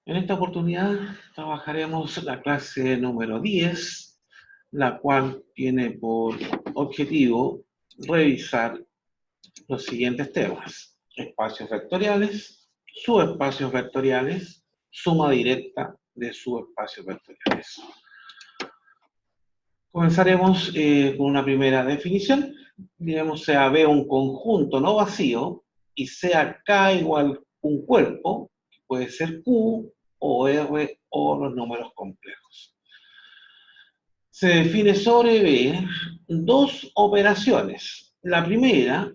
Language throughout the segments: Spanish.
En esta oportunidad trabajaremos la clase número 10, la cual tiene por objetivo revisar los siguientes temas: espacios vectoriales, subespacios vectoriales, suma directa de subespacios vectoriales. Comenzaremos con una primera definición. Diremos sea B un conjunto no vacío y sea K igual un cuerpo, que puede ser Q o R o los números complejos. Se define sobre B dos operaciones. La primera,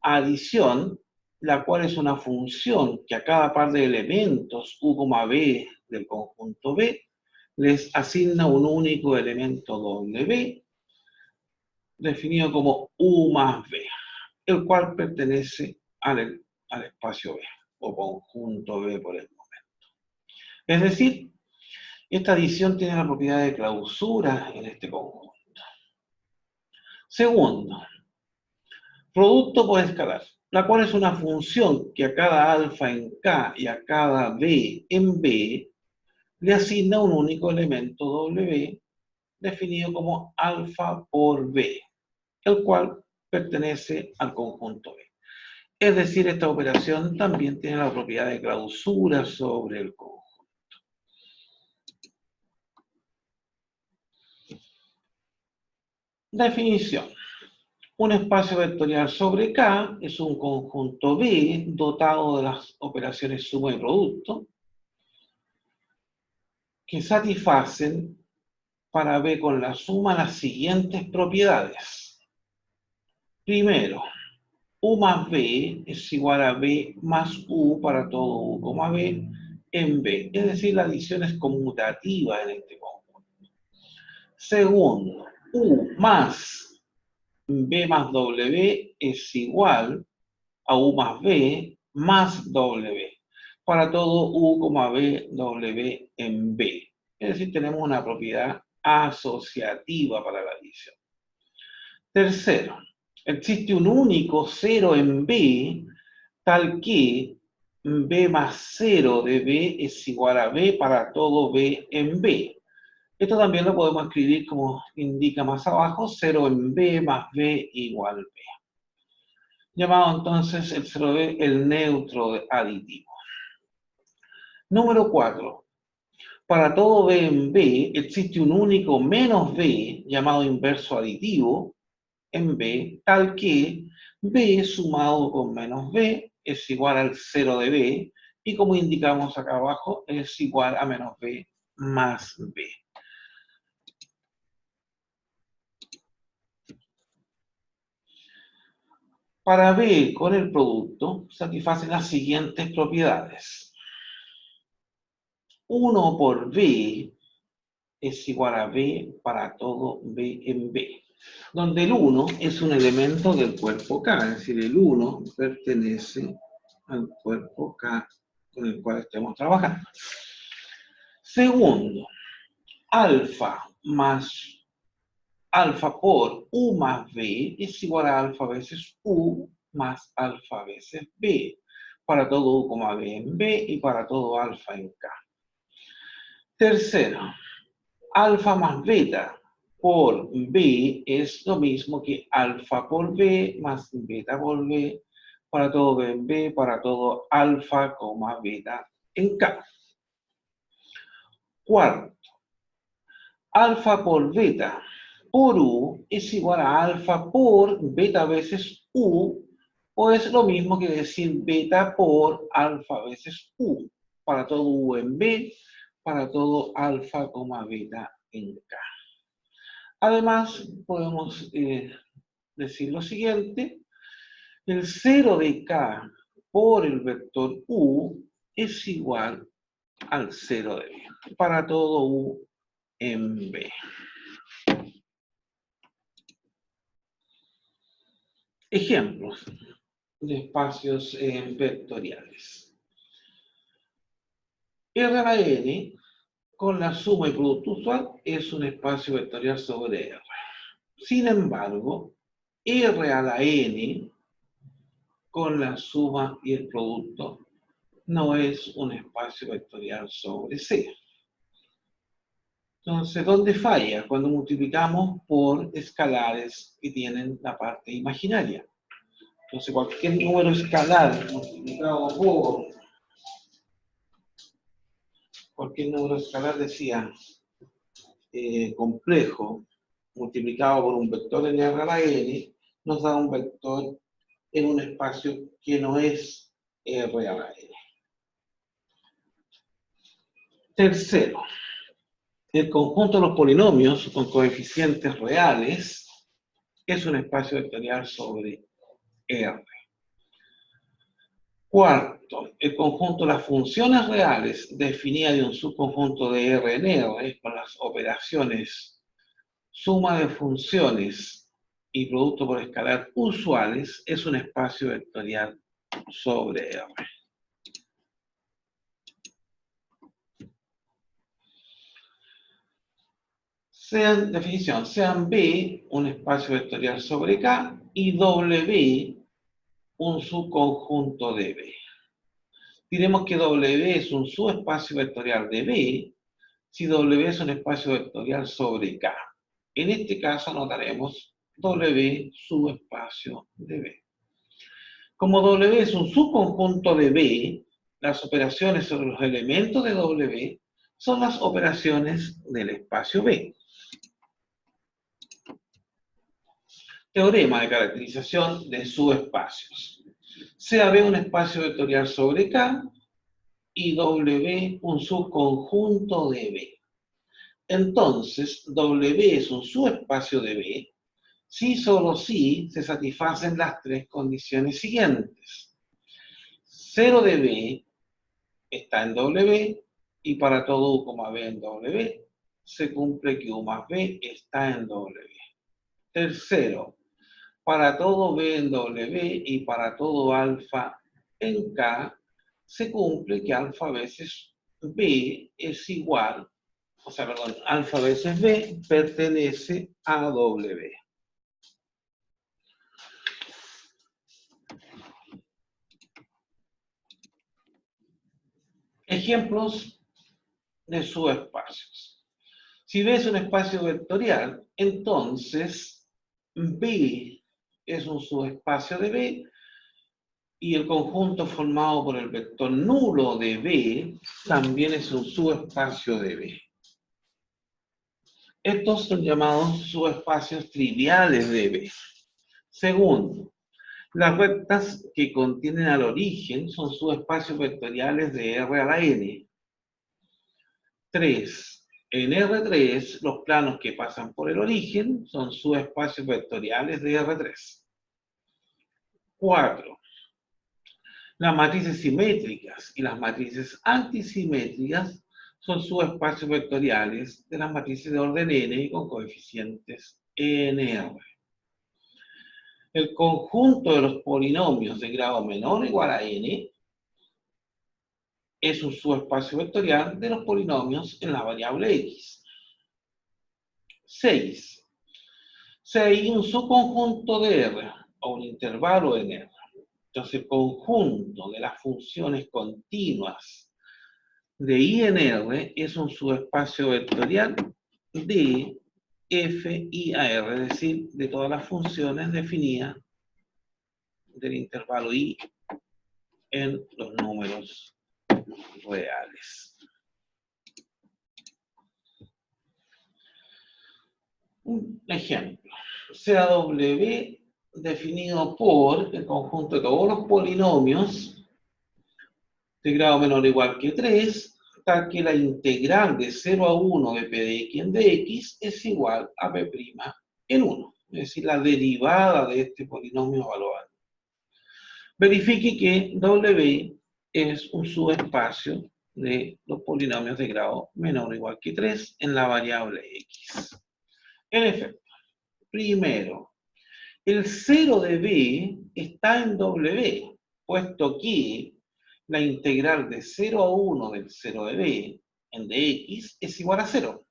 adición, la cual es una función que a cada par de elementos U, B del conjunto B les asigna un único elemento W, definido como U más B, el cual pertenece al espacio B, o conjunto B por el momento. Es decir, esta adición tiene la propiedad de clausura en este conjunto. Segundo, producto por escalar, la cual es una función que a cada alfa en K y a cada B en B le asigna un único elemento W, definido como alfa por B, el cual pertenece al conjunto B. Es decir, esta operación también tiene la propiedad de clausura sobre el conjunto. Definición. Un espacio vectorial sobre K es un conjunto B dotado de las operaciones suma y producto que satisfacen para B con la suma las siguientes propiedades. Primero, U más B es igual a B más U para todo U, B en B. Es decir, la adición es conmutativa en este conjunto. Segundo, U más B más W es igual a U más B más W para todo U, B, W en B. Es decir, tenemos una propiedad asociativa para la adición. Tercero, existe un único 0 en B, tal que B más 0 de B es igual a B para todo B en B. Esto también lo podemos escribir como indica más abajo, 0 en B más B igual B. Llamado entonces el 0B el neutro aditivo. Número 4. Para todo B en B existe un único menos B, llamado inverso aditivo, en B, tal que B sumado con menos B es igual al 0 de B, y como indicamos acá abajo, es igual a menos B más B. Para B con el producto, satisfacen las siguientes propiedades. 1 por B es igual a B para todo B en B, donde el 1 es un elemento del cuerpo K, es decir, el 1 pertenece al cuerpo K con el cual estemos trabajando. Segundo, alfa más alfa por U más B es igual a alfa veces U más alfa veces B, para todo U, B en B y para todo alfa en K. Tercero, alfa más beta por B es lo mismo que alfa por B más beta por B, para todo B en B, para todo alfa, beta en K. Cuarto, alfa por beta por U es igual a alfa por beta veces U, o es lo mismo que decir beta por alfa veces U, para todo U en B, para todo alfa, beta en K. Además, podemos decir lo siguiente: el 0 de K por el vector U es igual al 0 de B, para todo U en B. Ejemplos de espacios vectoriales. R a la N con la suma y producto usual es un espacio vectorial sobre R. Sin embargo, R a la N con la suma y el producto no es un espacio vectorial sobre C. Entonces, ¿dónde falla? Cuando multiplicamos por escalares que tienen la parte imaginaria. Entonces, cualquier número escalar multiplicado por cualquier número escalar, decía, complejo, multiplicado por un vector en R a la n, nos da un vector en un espacio que no es R a la n. Tercero, el conjunto de los polinomios con coeficientes reales es un espacio vectorial sobre R. Cuarto, el conjunto de las funciones reales definidas de un subconjunto de R en R con las operaciones suma de funciones y producto por escalar usuales es un espacio vectorial sobre R. Definición, sean B un espacio vectorial sobre K y W un subconjunto de B. Diremos que W es un subespacio vectorial de B si W es un espacio vectorial sobre K. En este caso anotaremos W subespacio de B. Como W es un subconjunto de B, las operaciones sobre los elementos de W son las operaciones del espacio B. Teorema de caracterización de subespacios. Sea B un espacio vectorial sobre K y W un subconjunto de B. Entonces, W es un subespacio de B si solo si se satisfacen las tres condiciones siguientes. 0 de B está en W y para todo U, B en W se cumple que U más B está en W. Tercero, para todo B en W y para todo alfa en K se cumple que alfa veces B es igual, alfa veces B pertenece a W. Ejemplos de subespacios. Si B es un espacio vectorial, entonces B es un subespacio de B y el conjunto formado por el vector nulo de B también es un subespacio de B. Estos son llamados subespacios triviales de B. Segundo, las rectas que contienen al origen son subespacios vectoriales de R a la n. 3. En R3, los planos que pasan por el origen son subespacios vectoriales de R3. 4. Las matrices simétricas y las matrices antisimétricas son subespacios vectoriales de las matrices de orden n con coeficientes nr. El conjunto de los polinomios de grado menor o igual a n es un subespacio vectorial de los polinomios en la variable x. 6. Si hay un subconjunto de R o un intervalo en R, entonces el conjunto de las funciones continuas de I en R es un subespacio vectorial de F I a R, es decir, de todas las funciones definidas del intervalo I en los números reales. Un ejemplo, sea W definido por el conjunto de todos los polinomios de grado menor o igual que 3, tal que la integral de 0 a 1 de P de X en dx es igual a P' en 1, es decir, la derivada de este polinomio evaluado. Verifique que W es un subespacio de los polinomios de grado menor o igual que 3 en la variable X. En efecto, primero, el 0 de B está en W, puesto que la integral de 0 a 1 del 0 de B en dx es igual a 0.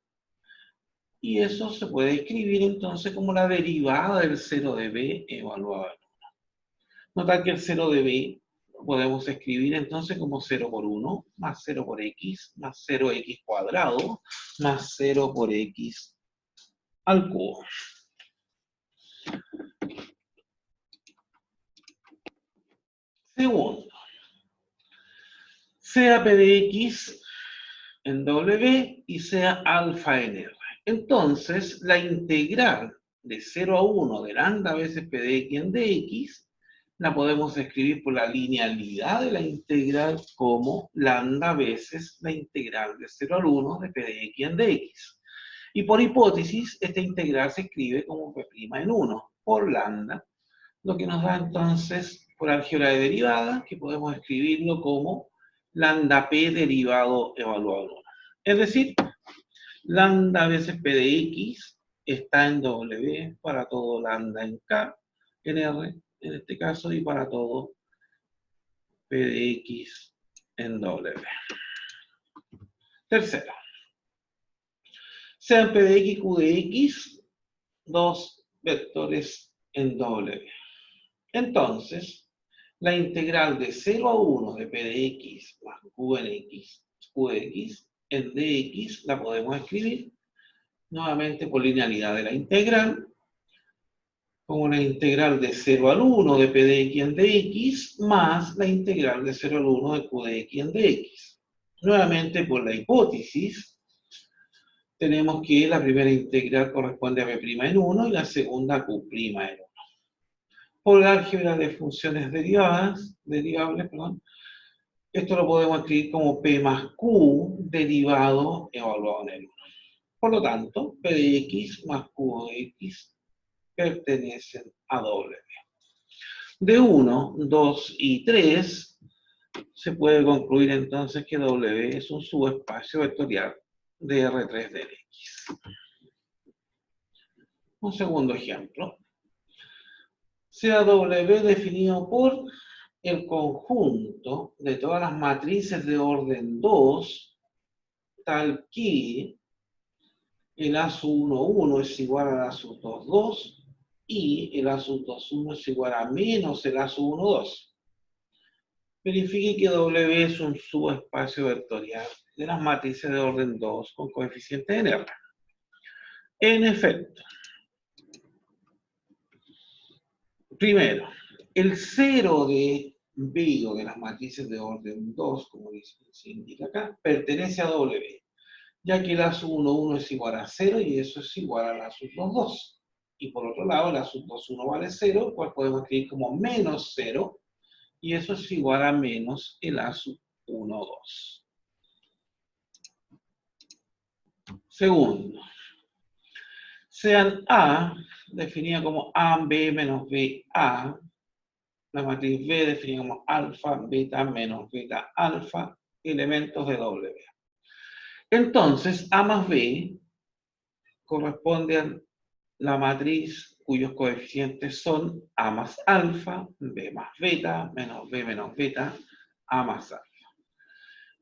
Y eso se puede escribir entonces como la derivada del 0 de B evaluado en 1. Nota que el 0 de B podemos escribir entonces como 0 por 1, más 0 por x, más 0x cuadrado, más 0 por x al cubo. Segundo, sea p de x en W y sea alfa en R. Entonces, la integral de 0 a 1 de lambda veces p de x en dx la podemos escribir por la linealidad de la integral como lambda veces la integral de 0 al 1 de p de x en dx. Y por hipótesis, esta integral se escribe como p' en 1 por lambda, lo que nos da entonces, por álgebra de derivadas, que podemos escribirlo como lambda p derivado evaluado en 1. Es decir, lambda veces p de x está en W para todo lambda en K, en R, en este caso, y para todo p de x en W. Tercero, sean p de x y q de x dos vectores en W. Entonces, la integral de 0 a 1 de p de x más q de x en dx la podemos escribir nuevamente por linealidad de la integral, como la integral de 0 al 1 de p de x en dx, más la integral de 0 al 1 de q de x en dx. Nuevamente, por la hipótesis, tenemos que la primera integral corresponde a p' en 1 y la segunda a q' en 1. Por la álgebra de funciones derivables, esto lo podemos escribir como p más q derivado evaluado en el 1. Por lo tanto, p de x más q de x pertenecen a W. De 1, 2 y 3 se puede concluir entonces que W es un subespacio vectorial de R3 de X. Un segundo ejemplo. Sea W definido por el conjunto de todas las matrices de orden 2, tal que el A sub 1, 1 es igual al A sub 2, 2, y el A sub 2, 1 es igual a menos el A sub 1, 2. Verifique que W es un subespacio vectorial de las matrices de orden 2 con coeficiente en R. En efecto, primero, el 0 de B o de las matrices de orden 2, como se indica acá, pertenece a W, ya que el A sub 1, 1 es igual a 0 y eso es igual al A sub 2, 2. Y por otro lado, el A sub 2, 1 vale 0, cual podemos escribir como menos 0, y eso es igual a menos el A sub 1, 2. Segundo, sean A, definida como A, B menos B, A, la matriz B definida como alfa, beta menos beta, alfa, elementos de W. Entonces, A más B corresponde a la matriz cuyos coeficientes son A más alfa, B más beta, menos B menos beta, A más alfa,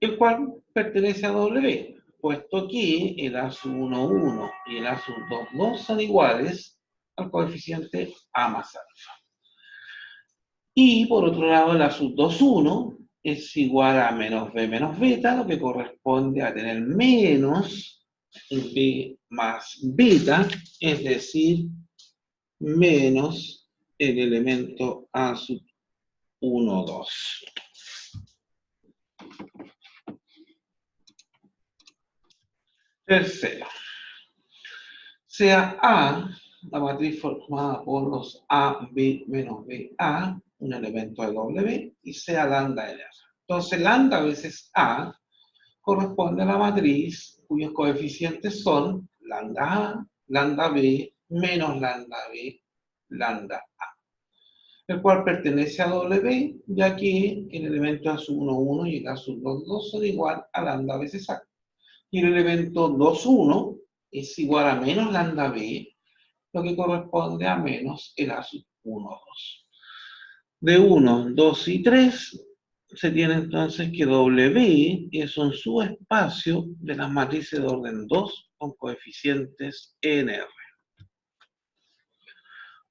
el cual pertenece a W, puesto que el A sub 1, 1 y el A sub 2, 2 son iguales al coeficiente A más alfa. Y por otro lado, el A sub 2, 1 es igual a menos B menos beta, lo que corresponde a tener menos B más beta, es decir, menos el elemento A sub 1, 2. Tercero, sea A, la matriz formada por los A, B menos B, A, un elemento de W, y sea lambda en R. Entonces, lambda veces A corresponde a la matriz cuyos coeficientes son lambda A, lambda B, menos lambda B, lambda A, el cual pertenece a W, ya que el elemento A sub 1, 1 y el A sub 2, 2 son igual a lambda veces A. Y el elemento 2, 1 es igual a menos lambda B, lo que corresponde a menos el A sub 1, 2. De 1, 2 y 3 se tiene entonces que W es un subespacio de las matrices de orden 2 con coeficientes en R.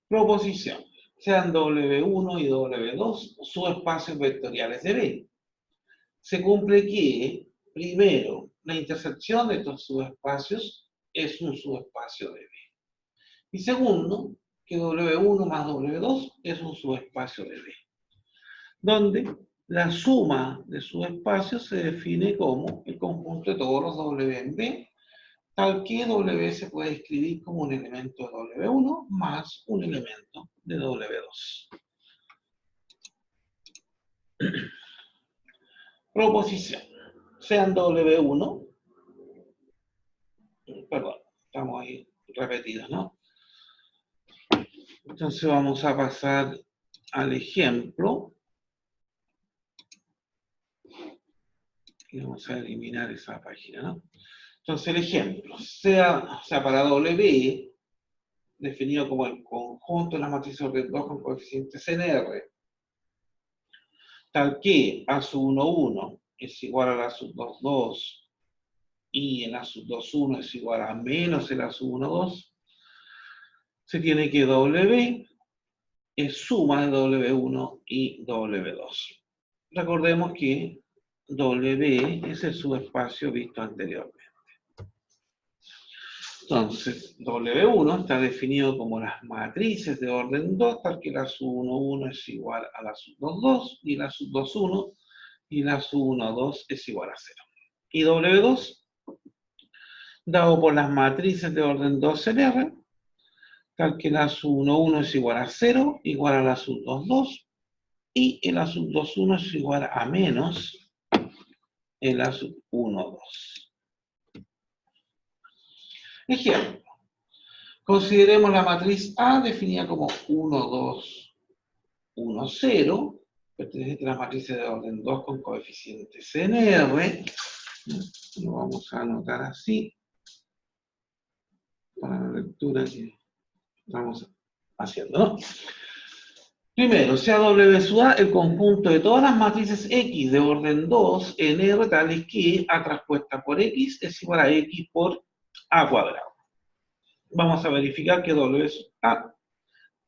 Proposición. sean W1 y W2 subespacios vectoriales de B. Se cumple que, primero, la intersección de estos subespacios es un subespacio de B. Y segundo, que W1 más W2 es un subespacio de B, donde la suma de subespacios se define como el conjunto de todos los W en B, tal que W se puede escribir como un elemento de W1 más un elemento de W2. Proposición. Sean W1, perdón, estamos ahí repetidos, ¿no? Entonces vamos a pasar al ejemplo. Y vamos a eliminar esa página, ¿no? Entonces el ejemplo, sea para W, definido como el conjunto de las matrices de orden 2 con coeficientes NR, tal que A sub 1, 1 es igual a la sub 2, 2, y el A sub 2, 1 es igual a menos el A sub 1, 2, se tiene que W es suma de W1 y W2. Recordemos que W es el subespacio visto anteriormente. Entonces, W1 está definido como las matrices de orden 2, tal que la sub 1, 1 es igual a la sub 2, 2, y la sub 2, 1, y la sub 1, 2 es igual a 0. Y W2, dado por las matrices de orden 2 en R, tal que la sub 1, 1 es igual a 0, igual a la sub 2, 2, y el A sub 2, 1 es igual a menos el A sub 1, 2. Ejemplo. Consideremos la matriz A definida como 1, 2, 1, 0, perteneciente a las matrices de orden 2 con coeficientes NR. Lo vamos a anotar así, para la lectura que estamos haciendo, ¿no? Primero, sea W sub A el conjunto de todas las matrices X de orden 2 en R tales que A transpuesta por X es igual a X por A cuadrado. Vamos a verificar que W sub A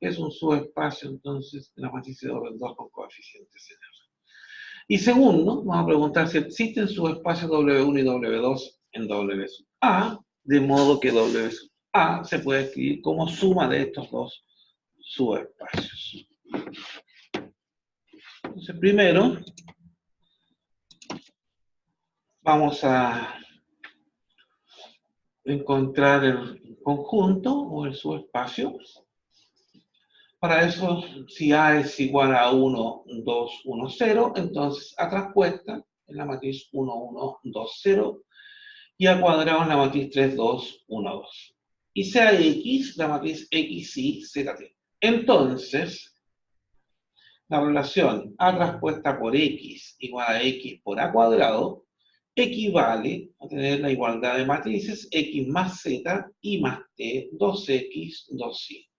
es un subespacio, entonces, de la matriz de orden 2 con coeficientes en R. Y segundo, vamos a preguntar si existen subespacios W1 y W2 en W sub A, de modo que W sub A se puede escribir como suma de estos dos subespacios. Entonces, primero, vamos a encontrar el conjunto o el subespacio. Para eso, si A es igual a 1, 2, 1, 0, entonces A transpuesta en la matriz 1, 1, 2, 0, y A cuadrado en la matriz 3, 2, 1, 2. Y sea X, la matriz X, Y, Z, T. Entonces, la relación A transpuesta por X igual a X por A cuadrado equivale a tener la igualdad de matrices X más Z, Y más T, 2X, 2Y.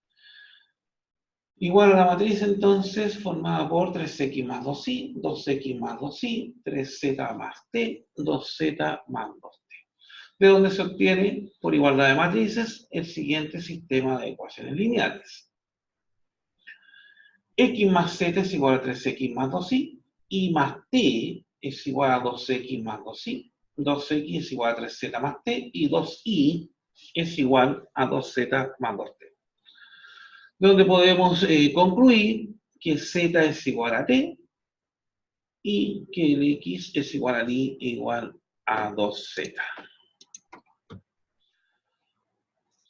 Igual a la matriz entonces formada por 3x más 2y, 2x más 2y, 3z más t, 2z más 2t. De donde se obtiene, por igualdad de matrices, el siguiente sistema de ecuaciones lineales. X más z es igual a 3x más 2y, y más t es igual a 2x más 2y, 2x es igual a 3z más t, y 2y es igual a 2z más 2t. Donde podemos concluir que z es igual a t y que el x es igual a y igual a 2z.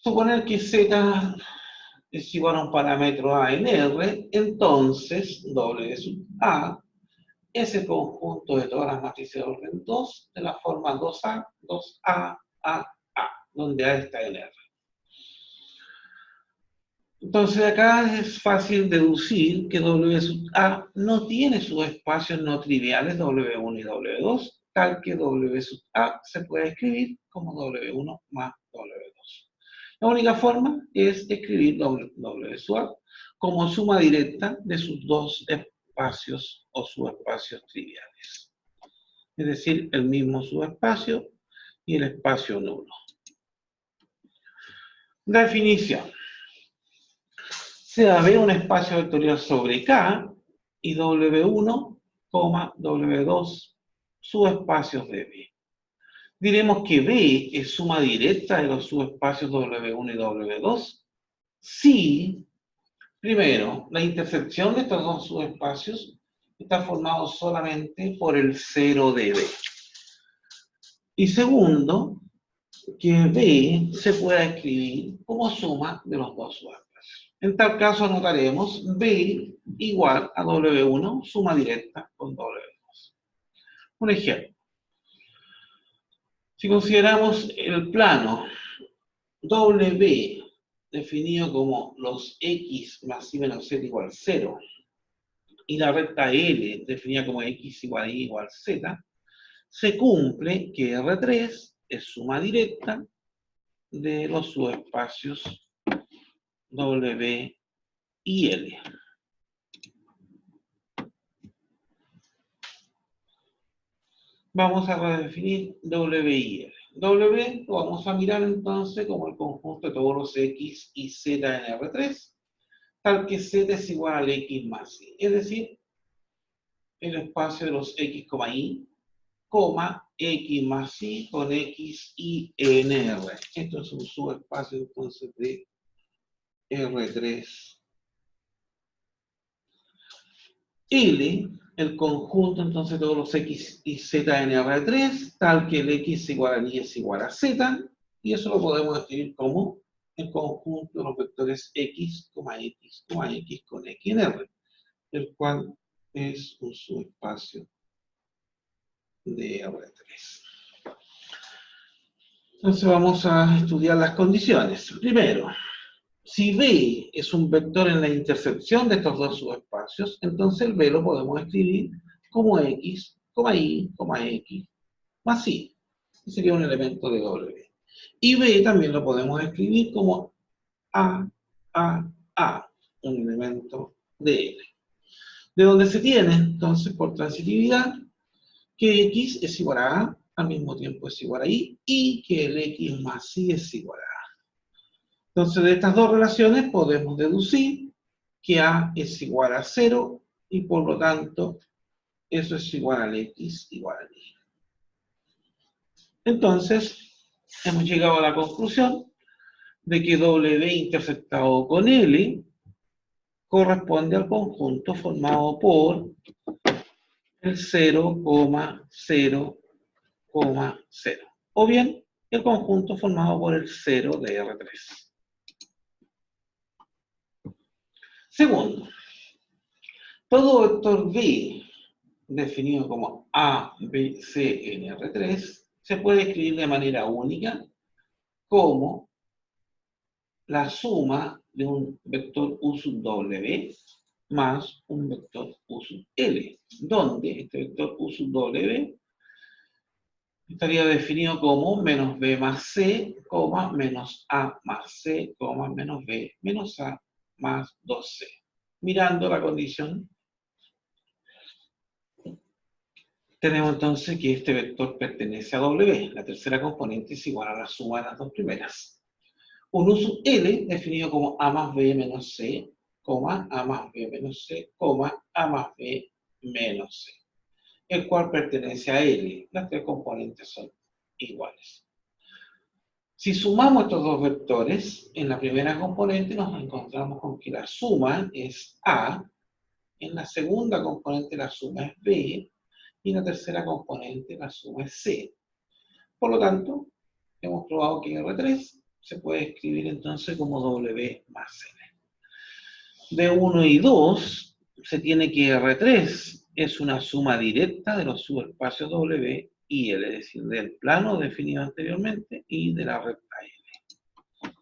Suponer que z es igual a un parámetro a en R, entonces W sub A es el conjunto de todas las matrices de orden 2 de la forma 2A, 2A, A, donde A está en R. Entonces acá es fácil deducir que W sub A no tiene subespacios no triviales W1 y W2, tal que W sub A se puede escribir como W1 más W2. La única forma es escribir W sub A como suma directa de sus dos espacios o subespacios triviales. Es decir, el mismo subespacio y el espacio nulo. Definición. sea B un espacio vectorial sobre K y W1, W2 subespacios de B. Diremos que B es suma directa de los subespacios W1 y W2 si, primero, la intersección de estos dos subespacios está formado solamente por el 0 de B. Y segundo, que B se pueda escribir como suma de los dos subespacios. En tal caso anotaremos B igual a W1, suma directa con W2. Un ejemplo. Si consideramos el plano W definido como los X más Y menos Z igual 0, y la recta L definida como X igual a Y igual Z, se cumple que R3 es suma directa de los subespacios W y L. Vamos a redefinir W y L. W lo vamos a mirar entonces como el conjunto de todos los X y Z en R3, tal que Z es igual al X más Y, es decir, el espacio de los X, Y, X más Y con X y en R. Esto es un subespacio entonces de R3. L, el conjunto entonces de todos los X y Z en R3, tal que el X igual a Y es igual a Z, y eso lo podemos escribir como el conjunto de los vectores X, X, X con X en R, el cual es un subespacio de R3. Entonces vamos a estudiar las condiciones. Primero, si B es un vector en la intersección de estos dos subespacios, entonces el B lo podemos escribir como X, Y, X, más Y. Y sería un elemento de W. Y B también lo podemos escribir como A, un elemento de L. De donde se tiene, entonces, por transitividad, que X es igual a A, al mismo tiempo es igual a Y, y que el X más Y es igual a A. Entonces, de estas dos relaciones podemos deducir que A es igual a 0 y por lo tanto eso es igual al X igual a Y. Entonces, hemos llegado a la conclusión de que W intersectado con L corresponde al conjunto formado por el 0,0,0, o bien el conjunto formado por el 0 de R3. Segundo, todo vector B definido como A, B, C en R3 se puede escribir de manera única como la suma de un vector U sub W más un vector U sub L, donde este vector U sub W estaría definido como menos B más C, menos A más C, menos B menos A más 2C. Mirando la condición, tenemos entonces que este vector pertenece a W. La tercera componente es igual a la suma de las dos primeras. Un U sub L definido como A más B menos C, A más B menos C, A más B menos C, el cual pertenece a L. Las tres componentes son iguales. Si sumamos estos dos vectores, en la primera componente nos encontramos con que la suma es A, en la segunda componente la suma es B, y en la tercera componente la suma es C. Por lo tanto, hemos probado que R3 se puede escribir entonces como W más L. De 1 y 2 se tiene que R3 es una suma directa de los subespacios W y L, es decir, del plano definido anteriormente y de la recta L.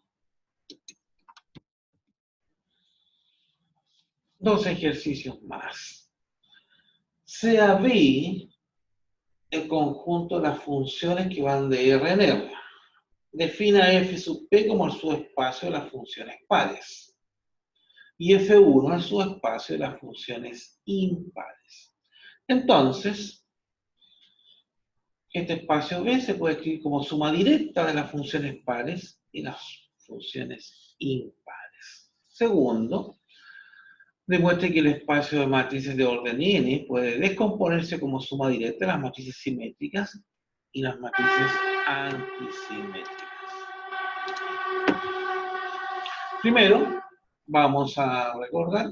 Dos ejercicios más. Sea B el conjunto de las funciones que van de R en R. Defina f sub p como el subespacio de las funciones pares. Y f1 el subespacio de las funciones impares. Entonces, este espacio B se puede escribir como suma directa de las funciones pares y las funciones impares. Segundo, Demuestre que el espacio de matrices de orden n puede descomponerse como suma directa de las matrices simétricas y las matrices antisimétricas. Primero, vamos a recordar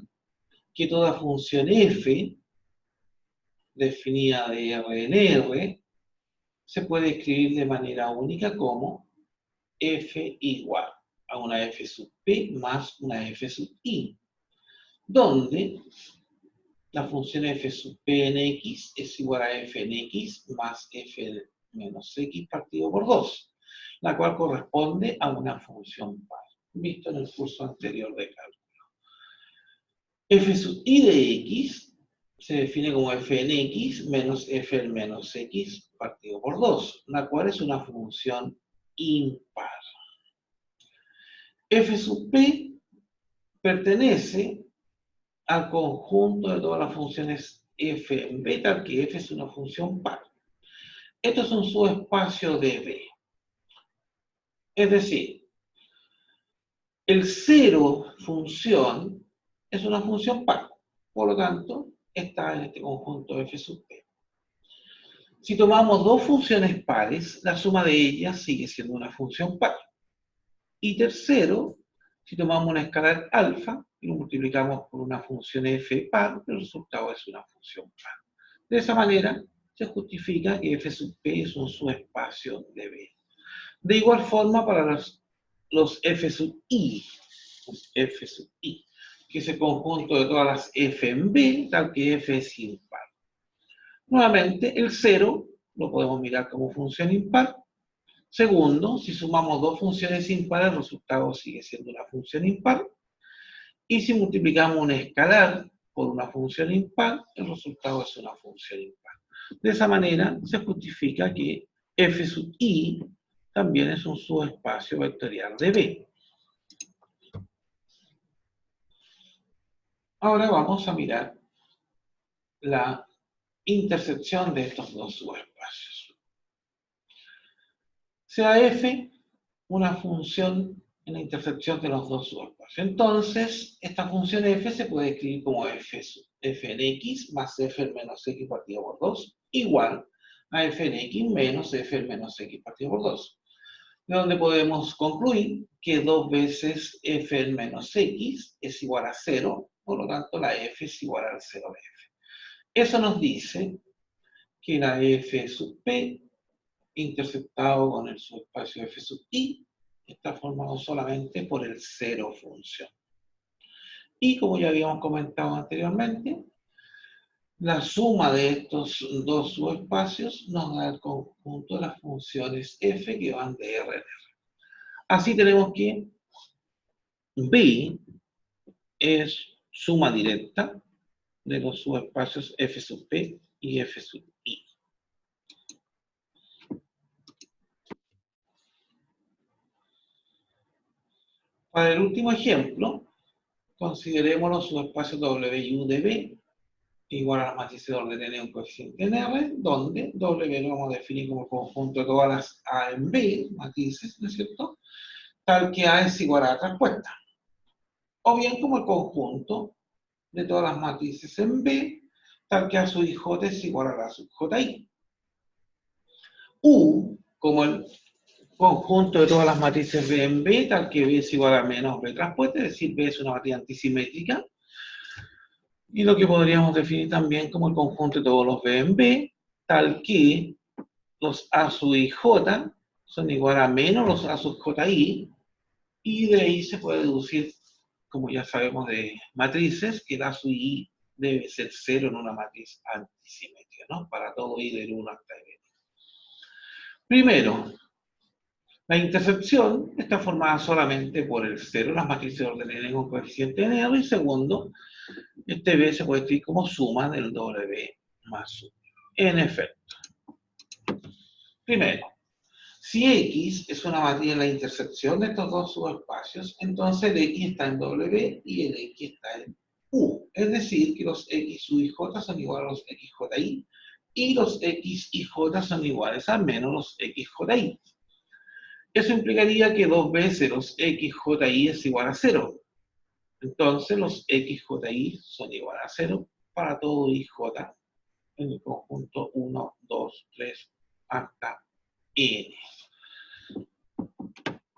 que toda función f definida de R en R se puede escribir de manera única como f igual a una f sub p más una f sub i, donde la función f sub p en x es igual a f en x más f menos x partido por 2, la cual corresponde a una función par, visto en el curso anterior de cálculo. F sub i de x se define como f en x menos f en menos x partido por 2, la cual es una función impar. F sub p pertenece al conjunto de todas las funciones f en b, tal que f es una función par. Esto es un subespacio de B. Es decir, el cero función es una función par. Por lo tanto, está en este conjunto f sub p. Si tomamos dos funciones pares, la suma de ellas sigue siendo una función par. Y tercero, si tomamos una escalar alfa y lo multiplicamos por una función f par, el resultado es una función par. De esa manera, se justifica que f sub p es un subespacio de B. De igual forma para los f sub i, que es el conjunto de todas las f en B, tal que f es impar. Nuevamente, el 0 lo podemos mirar como función impar. Segundo, si sumamos dos funciones impares, el resultado sigue siendo una función impar. Y si multiplicamos un escalar por una función impar, el resultado es una función impar. De esa manera, se justifica que f sub i también es un subespacio vectorial de B. Ahora vamos a mirar la intersección de estos dos subespacios. Sea f una función en la intersección de los dos subespacios. Entonces, esta función f se puede escribir como f en x más f en menos x partido por 2 igual a f en x menos f en menos x partido por 2. De donde podemos concluir que 2 veces f en menos x es igual a 0, por lo tanto la f es igual al 0 de f. Eso nos dice que la f sub p interceptado con el subespacio f sub i está formado solamente por el cero función. Y como ya habíamos comentado anteriormente, la suma de estos dos subespacios nos da el conjunto de las funciones f que van de R en R. Así tenemos que B es suma directa de los subespacios f sub p y f sub i. Para el último ejemplo, consideremos los subespacios W y U de B igual a la matriz de orden n un coeficiente en R, donde W lo vamos a definir como el conjunto de todas las A en B, matrices, ¿no es cierto? Tal que A es igual a la traspuesta. O bien como el conjunto de todas las matrices en B, tal que A sub i j es igual a la sub ji. U como el conjunto de todas las matrices B en B, tal que B es igual a menos B traspuesta, es decir, B es una matriz antisimétrica. Y lo que podríamos definir también como el conjunto de todos los B en B, tal que los A sub i j son igual a menos los A sub ji, y de ahí se puede deducir, como ya sabemos de matrices, que el A sub i debe ser 0 en una matriz antisimétrica, ¿no? Para todo i del 1 hasta n. Primero, la intersección está formada solamente por el 0, las matrices de orden n con coeficiente en R, y segundo, este B se puede escribir como suma del W más 1. En efecto, primero, si X es una matriz en la intersección de estos dos subespacios, entonces el X está en W y el X está en U. Es decir, que los X U y J son iguales a los X J I, y los X y J son iguales a menos los X J I. Eso implicaría que 2 veces los X J I es igual a 0. Entonces los XJI son igual a 0 para todo IJ en el conjunto 1, 2, 3 hasta N.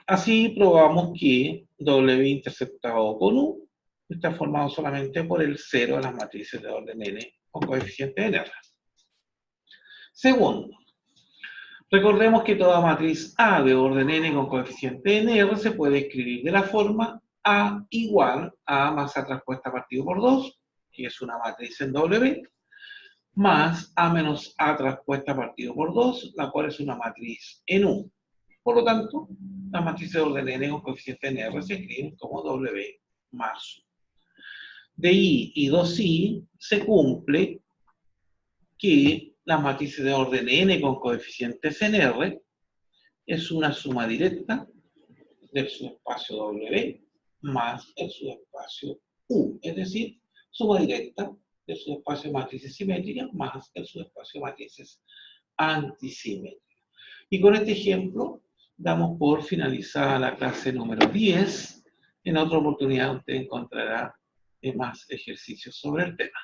Así probamos que W interceptado con U está formado solamente por el 0 de las matrices de orden N con coeficiente NR. Segundo, recordemos que toda matriz A de orden N con coeficiente NR se puede escribir de la forma A igual a más A traspuesta partido por 2, que es una matriz en W, más A menos A traspuesta partido por 2, la cual es una matriz en U. Por lo tanto, las matrices de orden N con coeficiente NR se escriben como W más U. De I y 2I se cumple que las matrices de orden N con coeficientes en R es una suma directa del subespacio W más el subespacio U, es decir, suma directa del subespacio de matrices simétricas más el subespacio de matrices antisimétricas. Y con este ejemplo damos por finalizada la clase número 10. En otra oportunidad usted encontrará más ejercicios sobre el tema.